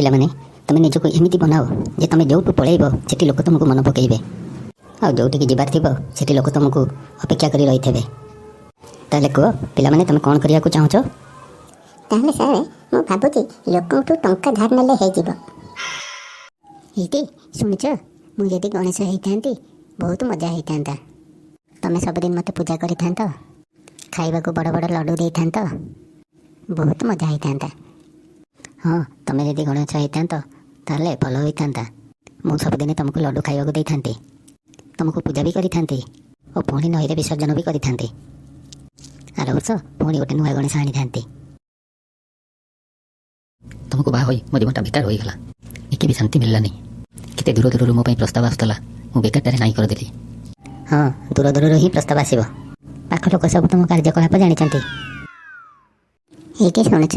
ପିଲାମାନେ ତୁମେ ନିଜକୁ ଏମିତି ବନାଅ ଯେ ତୁମେ ଯେଉଁଠୁ ପଳେଇବ ସେଠି ଲୋକ ତୁମକୁ ମନେ ପକାଇବେ, ଆଉ ଯେଉଁଠିକି ଯିବାର ଥିବ ସେଠି ଲୋକ ତୁମକୁ ଅପେକ୍ଷା କରି ରହିଥିବେ। ତାହେଲେ କୁହ ପିଲାମାନେ, ତୁମେ କ'ଣ କରିବାକୁ ଚାହୁଁଛ? ତାହେଲେ ସାର୍ ମୁଁ ଭାବୁଛି ଲୋକଙ୍କଠୁ ଟଙ୍କା ଧାର ନେଲେ ହେଇଯିବ। ଏଇଠି ଶୁଣିଛ, ମୁଁ ଯଦି ଗଣେଶ ହେଇଥାନ୍ତି ବହୁତ ମଜା ହେଇଥାନ୍ତା। ତମେ ସବୁଦିନ ମୋତେ ପୂଜା କରିଥାନ୍ତ, ଖାଇବାକୁ ବଡ଼ ବଡ଼ ଲଡ଼ୁ ଦେଇଥାନ୍ତ, ବହୁତ ମଜା ହେଇଥାନ୍ତା। ହଁ, ତୁମେ ଯଦି ଗଣେଶ ହେଇଥାନ୍ତ ତାହେଲେ ଭଲ ହୋଇଥାନ୍ତା। ମୁଁ ସବୁଦିନେ ତୁମକୁ ଲଡ଼ୁ ଖାଇବାକୁ ଦେଇଥାନ୍ତି, ତୁମକୁ ପୂଜା ବି କରିଥାନ୍ତି ଓ ପୁଣି ନଈରେ ବିସର୍ଜନ ବି କରିଥାନ୍ତି। ଆର ବର୍ଷ ପୁଣି ଗୋଟେ ନୂଆ ଗଣେଶ ଆଣିଥାନ୍ତି। ତୁମକୁ ବାହା ହୋଇ ମୋ ଜୀବନଟା ବେକାର ହୋଇଗଲା। ଟିକେ ବି ଶାନ୍ତି ମିଳିଲାନି। କେତେ ଦୂର ଦୂରରୁ ମୋ ପାଇଁ ପ୍ରସ୍ତାବ ଆସୁଥିଲା, ମୁଁ ବେକାରଟାରେ ନାଇଁ କରିଦେଲି। ହଁ, ଦୂର ଦୂରରୁ ହିଁ ପ୍ରସ୍ତାବ ଆସିବ। ପାଖ ଲୋକ ସବୁ ତୁମ କାର୍ଯ୍ୟକଳାପ ଜାଣିଛନ୍ତି। ଏଇଠି ଶୁଣୁଛ,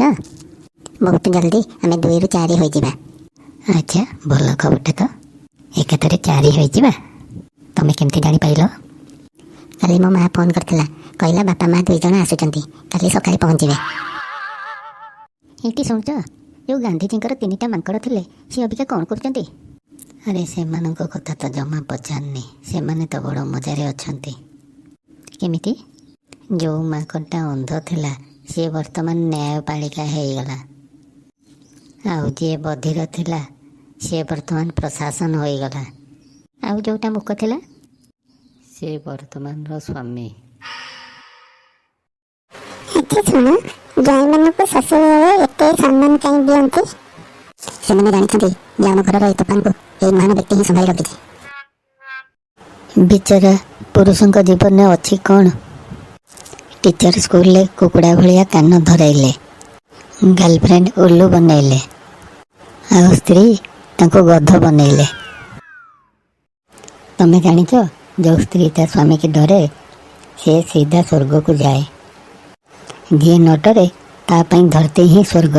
ବହୁତ ଜଲ୍ଦି ଆମେ 2ରୁ 4 ହୋଇଯିବା। ଆଚ୍ଛା, ଭଲ ଖବରଟା ତ। ଏକାଥରେ 4 ହୋଇଯିବା। ତୁମେ କେମିତି ଜାଣିପାରିଲ? କାଲି ମୋ ମା' ଫୋନ୍ କରିଥିଲା, କହିଲା ବାପା ମା' 2 ଜଣ ଆସୁଛନ୍ତି, କାଲି ସକାଳେ ପହଞ୍ଚିବେ। ଏଇଠି ଶୁଣୁଛ, ଯେଉଁ ଗାନ୍ଧିଜୀଙ୍କର 3ଟା ମାଙ୍କଡ଼ ଥିଲେ ସେ ଅବିକା କ'ଣ କରୁଛନ୍ତି? ଆରେ ସେମାନଙ୍କ କଥା ତ ଜମା ପଚାରନି, ସେମାନେ ତ ବଡ଼ ମଜାରେ ଅଛନ୍ତି। କେମିତି? ଯେଉଁ ମାଙ୍କଡ଼ଟା ଅନ୍ଧ ଥିଲା ସିଏ ବର୍ତ୍ତମାନ ନ୍ୟାୟପାଳିକା ହେଇଗଲା, ଆଉ ଯିଏ ବଧିର ଥିଲା ସିଏ ବର୍ତ୍ତମାନ ପ୍ରଶାସନ ହୋଇଗଲା, ଆଉ ଯେଉଁଟା ମୂକ ଥିଲା ସେ ବର୍ତ୍ତମାନର ସ୍ୱାମୀ। ଆଚ୍ଛା ଶୁଣ, ଜ୍ୱାଇଁମାନଙ୍କୁ ଶ୍ୱଶୁରଘରେ ଏତେ ସମ୍ମାନ କାହିଁ ଦିଅନ୍ତି? ସେମାନେ ଜାଣିଛନ୍ତି ଯେ ଆମ ଘରର ଏହି ତୋଫାନକୁ ଏହି ମହାନ ବ୍ୟକ୍ତି ହିଁ ସମ୍ଭାଳି ରଖିଛି। ବିଚରା ପୁରୁଷଙ୍କ ଜୀବନରେ ଅଛି କ'ଣ? ଟିଚର ସ୍କୁଲରେ କୁକୁଡ଼ା ଭଳିଆ କାନ ଧରାଇଲେ, ଗାର୍ଲଫ୍ରେଣ୍ଡ ଉଲ୍ଲୁ ବନେଇଲେ, ଆଉ ସ୍ତ୍ରୀ ତାଙ୍କୁ ଗଧ ବନେଇଲେ। ତମେ ଜାଣିଛ, ଯେଉଁ ସ୍ତ୍ରୀ ତା ସ୍ୱାମୀକି ଡରେ ସେ ସିଧା ସ୍ୱର୍ଗକୁ ଯାଏ। ଯିଏ ନ ଡରେ ତା ପାଇଁ ଧରତୀ ହିଁ ସ୍ୱର୍ଗ।